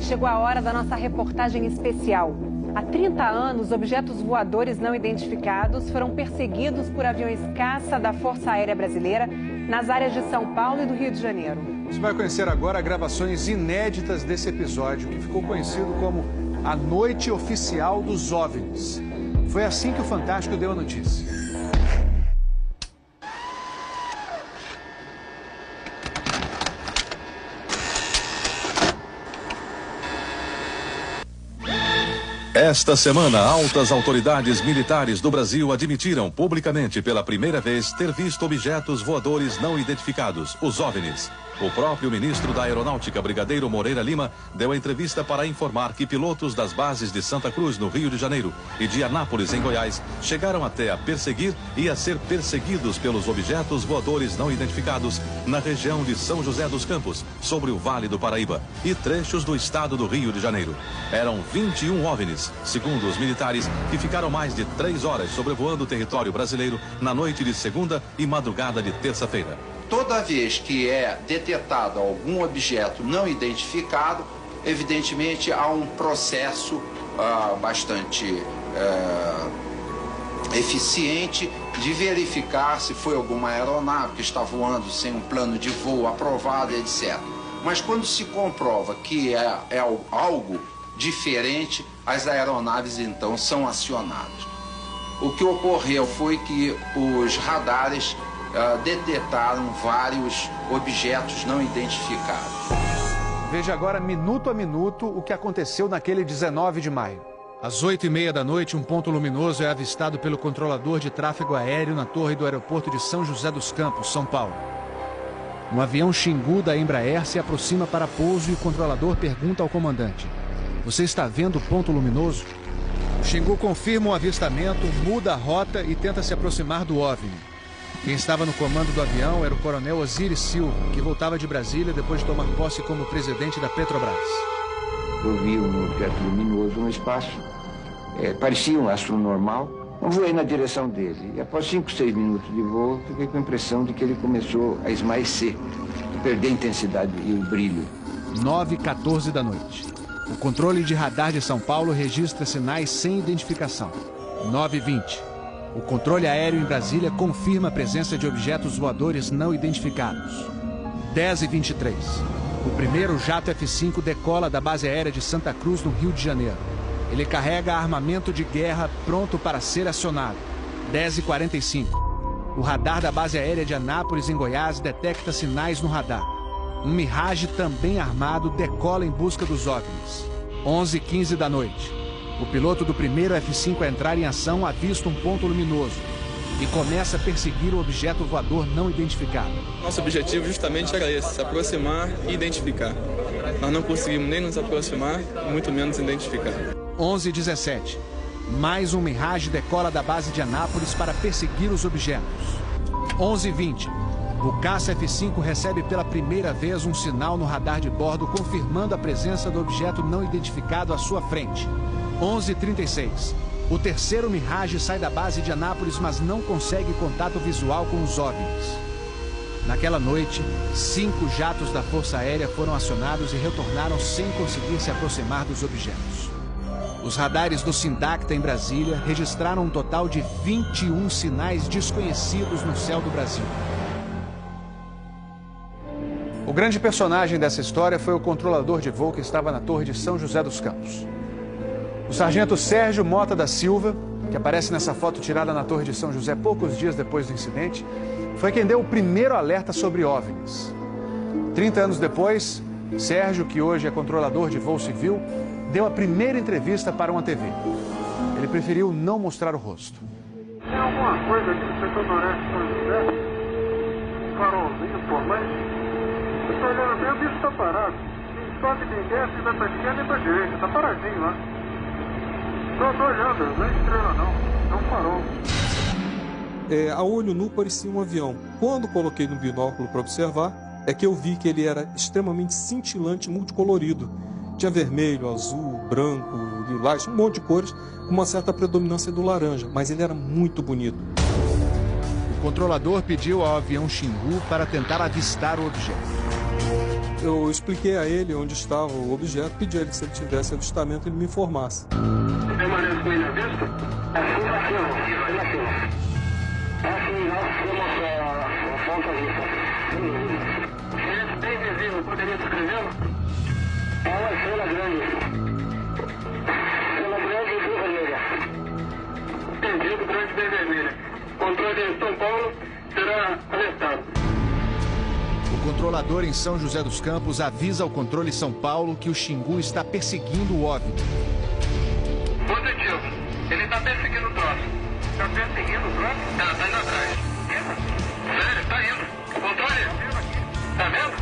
Chegou a hora da nossa reportagem especial. Há 30 anos, objetos voadores não identificados foram perseguidos por aviões caça da Força Aérea Brasileira nas áreas de São Paulo e do Rio de Janeiro. Você vai conhecer agora gravações inéditas desse episódio, que ficou conhecido como a Noite Oficial dos OVNIs. Foi assim que o Fantástico deu a notícia. Esta semana, altas autoridades militares do Brasil admitiram publicamente pela primeira vez ter visto objetos voadores não identificados, os OVNIs. O próprio ministro da Aeronáutica, Brigadeiro Moreira Lima, deu a entrevista para informar que pilotos das bases de Santa Cruz, no Rio de Janeiro, e de Anápolis, em Goiás, chegaram até a perseguir e a ser perseguidos pelos objetos voadores não identificados na região de São José dos Campos, sobre o Vale do Paraíba, e trechos do estado do Rio de Janeiro. Eram 21 OVNIs, segundo os militares, que ficaram mais de 3 horas sobrevoando o território brasileiro na noite de segunda e madrugada de terça-feira. Toda vez que é detectado algum objeto não identificado, evidentemente há um processo bastante eficiente de verificar se foi alguma aeronave que está voando sem um plano de voo aprovado, etc. Mas quando se comprova que é algo diferente, as aeronaves então são acionadas. O que ocorreu foi que os radares detectaram vários objetos não identificados. Veja agora, minuto a minuto, o que aconteceu naquele 19 de maio. Às 8h30 da noite, um ponto luminoso é avistado pelo controlador de tráfego aéreo na torre do aeroporto de São José dos Campos, São Paulo. Um avião Xingu da Embraer se aproxima para pouso e o controlador pergunta ao comandante: "Você está vendo o ponto luminoso?" O Xingu confirma o avistamento, muda a rota e tenta se aproximar do OVNI. Quem estava no comando do avião era o coronel Osiris Silva, que voltava de Brasília depois de tomar posse como presidente da Petrobras. Eu vi um objeto luminoso no espaço, parecia um astro normal. Eu voei na direção dele e após 5, 6 minutos de voo, fiquei com a impressão de que ele começou a esmaecer, perder a intensidade e o brilho. 9h14 da noite. O controle de radar de São Paulo registra sinais sem identificação. 9h20. O controle aéreo em Brasília confirma a presença de objetos voadores não identificados. 10h23. O primeiro jato F-5 decola da base aérea de Santa Cruz, no Rio de Janeiro. Ele carrega armamento de guerra pronto para ser acionado. 10h45. O radar da base aérea de Anápolis, em Goiás, detecta sinais no radar. Um Mirage também armado decola em busca dos OVNIs. 11h15 da noite. O piloto do primeiro F-5 a entrar em ação avista um ponto luminoso e começa a perseguir o objeto voador não identificado. Nosso objetivo justamente era esse, se aproximar e identificar. Nós não conseguimos nem nos aproximar, muito menos identificar. 11h17. Mais um Mirage decola da base de Anápolis para perseguir os objetos. 11h20. O caça F-5 recebe pela primeira vez um sinal no radar de bordo confirmando a presença do objeto não identificado à sua frente. 11h36. O terceiro Mirage sai da base de Anápolis, mas não consegue contato visual com os OVNIs. Naquela noite, 5 jatos da Força Aérea foram acionados e retornaram sem conseguir se aproximar dos objetos. Os radares do Sindacta em Brasília registraram um total de 21 sinais desconhecidos no céu do Brasil. O grande personagem dessa história foi o controlador de voo que estava na torre de São José dos Campos. O sargento Sérgio Mota da Silva, que aparece nessa foto tirada na torre de São José poucos dias depois do incidente, foi quem deu o primeiro alerta sobre OVNIs. 30 anos depois, Sérgio, que hoje é controlador de voo civil, deu a primeira entrevista para uma TV. Ele preferiu não mostrar o rosto. Tem alguma coisa aqui no setor noreste de São José? Um farolzinho por lá? Eu estou olhando bem, o bicho está parado. Só que tem desce, vai para a esquerda e para a direita. Está paradinho lá. Estou olhando, não é estrela não. É um farol. A olho nu parecia um avião. Quando coloquei no binóculo para observar, é que eu vi que ele era extremamente cintilante, multicolorido. Tinha vermelho, azul, branco, lilás, um monte de cores, com uma certa predominância do laranja, mas ele era muito bonito. O controlador pediu ao avião Xingu para tentar avistar o objeto. Eu expliquei a ele onde estava o objeto, pedi a ele que se ele tivesse avistamento, ele me informasse. Permanece com ele à vista? Assim, nós temos a ponta vista. Esse bem visível, poderia descrevê-lo? É uma estrela grande. Estrela grande e bem vermelha. Entendido, grande e bem vermelha. Controle de São Paulo será alertado. O controlador em São José dos Campos avisa ao controle São Paulo que o Xingu está perseguindo o OVNI. Positivo. Ele está perseguindo o troço. Está perseguindo o troço? Tá indo atrás. Sério, tá indo. Controle? Tá vendo?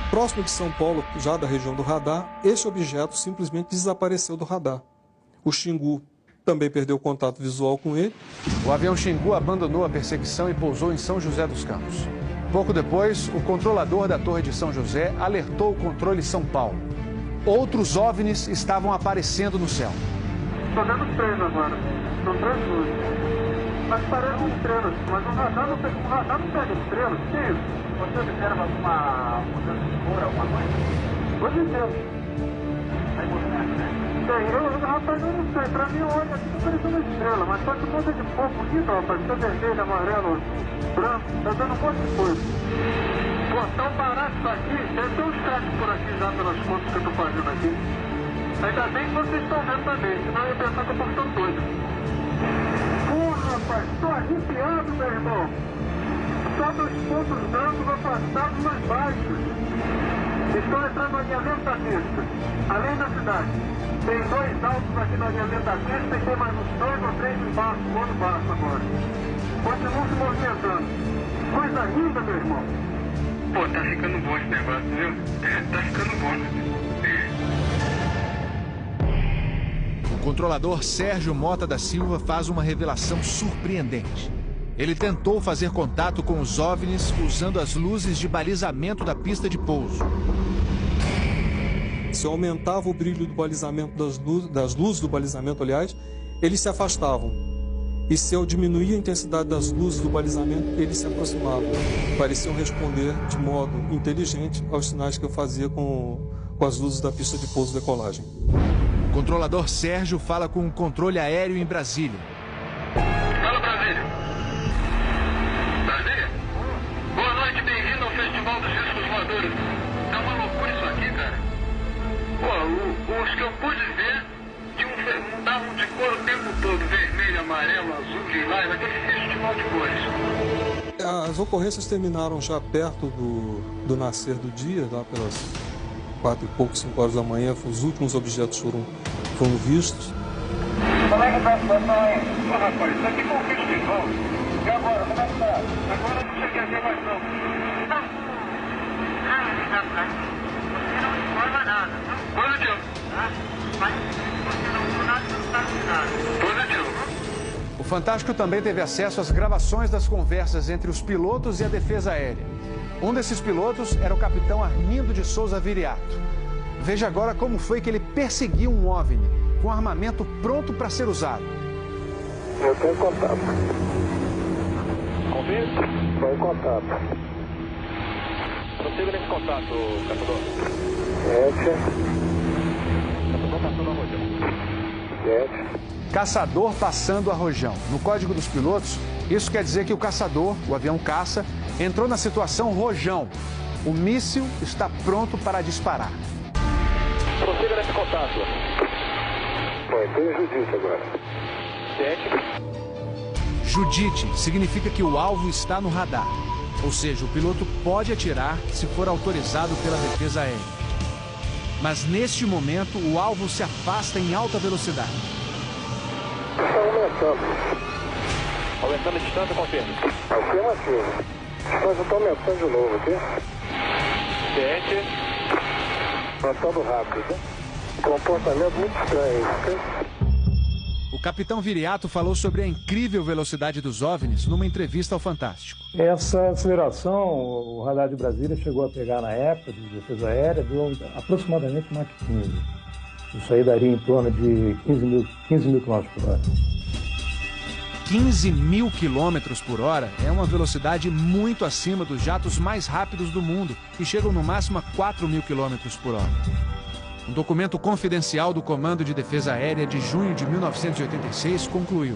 Próximo de São Paulo, já da região do radar, esse objeto simplesmente desapareceu do radar. O Xingu também perdeu contato visual com ele. O avião Xingu abandonou a perseguição e pousou em São José dos Campos. Pouco depois, o controlador da Torre de São José alertou o controle São Paulo. Outros OVNIs estavam aparecendo no céu. Estou vendo 3 agora. São 3 luzes. Mas parecem estrelas. Mas o radar não pega estrelas. O que é isso? Você observa alguma mudança de cor, alguma coisa? Hoje inteiro. Aí movimento, né? Rapaz, eu não sei. Pra mim, olha, aqui tá parecendo uma estrela. Mas só que muda de cor bonito, rapaz. Tá vermelho, amarelo, branco. Tá dando um monte de coisa. Pô, tão barato isso aqui. Deve ter uns craques por aqui já pelas contas que eu tô fazendo aqui. Ainda bem que vocês estão vendo também. Senão eu ia pensar que eu tô ficando doido. Porra, rapaz. Tô arrepiado, meu irmão. Só dos pontos brancos afastados mais baixos. Estou entrando no alinhamento da pista. Além da cidade. Tem 2 altos aqui no alinhamento da pista e tem mais uns 2 ou 3 embaixo, do outro baixo agora. Continuam se movimentando. Coisa linda, meu irmão. Pô, tá ficando bom esse negócio, viu? Tá ficando bom. O controlador Sérgio Mota da Silva faz uma revelação surpreendente. Ele tentou fazer contato com os OVNIs usando as luzes de balizamento da pista de pouso. Se eu aumentava o brilho do balizamento das luzes do balizamento, aliás, eles se afastavam. E se eu diminuía a intensidade das luzes do balizamento, eles se aproximavam. Pareciam responder de modo inteligente aos sinais que eu fazia com as luzes da pista de pouso e decolagem. O controlador Sérgio fala com o controle aéreo em Brasília. Fala, Brasília. Brasília? Boa noite, bem-vindo ao Festival dos Discos Voadores. É uma loucura isso aqui, cara. Pô, os que eu pude ver mudavam de cor o tempo todo. Vermelho, amarelo, azul, lilás, aquele festival de cores. As ocorrências terminaram já perto do nascer do dia, lá pelas 4 e pouco, 5 horas da manhã. Os últimos objetos foram vistos. Como é que tá a situação aí? Pô, rapaz, isso aqui foi um festival. E agora, como é que tá? Agora eu não cheguei a ver mais não. Rapaz, você não informa nada. Positivo. Mas você não sabe nada. Positivo. O Fantástico também teve acesso às gravações das conversas entre os pilotos e a defesa aérea. Um desses pilotos era o capitão Armindo de Souza Viriato. Veja agora como foi que ele perseguiu um OVNI com armamento pronto para ser usado. Eu tenho contato. Convite? Estou em contato. Prossiga nesse contato, caçador. Caçador passando a Rojão. Caçador passando a Rojão. No código dos pilotos, isso quer dizer que o caçador, o avião caça, entrou na situação Rojão. O míssil está pronto para disparar. Prossiga nesse contato. Bom, tem Judite agora. Judite significa que o alvo está no radar. Ou seja, o piloto pode atirar se for autorizado pela defesa aérea. Mas neste momento, o alvo se afasta em alta velocidade. Está aumentando. Aumentando a distância, confirma. Afirmativo. A distância está aumentando de novo aqui. Aumentando rápido, né? Comportamento muito estranho, ok? O capitão Viriato falou sobre a incrível velocidade dos OVNIs numa entrevista ao Fantástico. Essa aceleração, o radar de Brasília chegou a pegar na época de defesa aérea, deu aproximadamente Mach 15. Isso aí daria em torno de 15 mil km por hora. 15.000 quilômetros por hora é uma velocidade muito acima dos jatos mais rápidos do mundo, que chegam no máximo a 4.000 quilômetros por hora. Um documento confidencial do Comando de Defesa Aérea de junho de 1986 concluiu: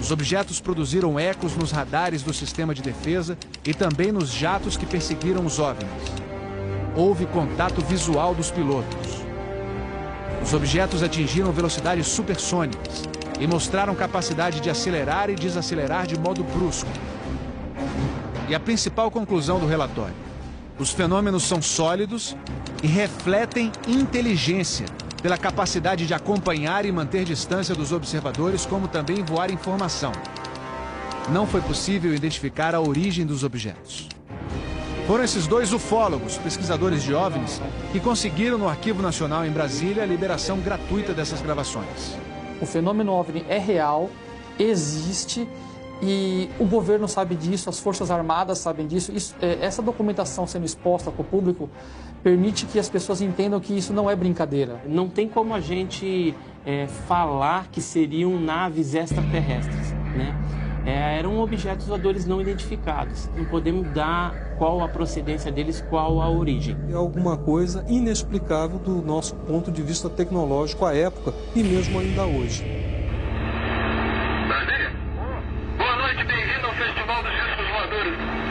os objetos produziram ecos nos radares do sistema de defesa e também nos jatos que perseguiram os OVNIs. Houve contato visual dos pilotos. Os objetos atingiram velocidades supersônicas e mostraram capacidade de acelerar e desacelerar de modo brusco. E a principal conclusão do relatório: os fenômenos são sólidos e refletem inteligência, pela capacidade de acompanhar e manter distância dos observadores, como também voar informação. Não foi possível identificar a origem dos objetos. Foram esses dois ufólogos, pesquisadores de OVNIs, que conseguiram no Arquivo Nacional em Brasília a liberação gratuita dessas gravações. O fenômeno OVNI é real, existe, e o governo sabe disso, as Forças Armadas sabem disso. Essa documentação sendo exposta para o público permite que as pessoas entendam que isso não é brincadeira. Não tem como a gente falar que seriam naves extraterrestres, né? Eram objetos voadores não identificados. Não podemos dar qual a procedência deles, qual a origem. É alguma coisa inexplicável do nosso ponto de vista tecnológico à época e mesmo ainda hoje. Brasília? Boa noite, bem-vindo ao Festival dos Discos Voadores.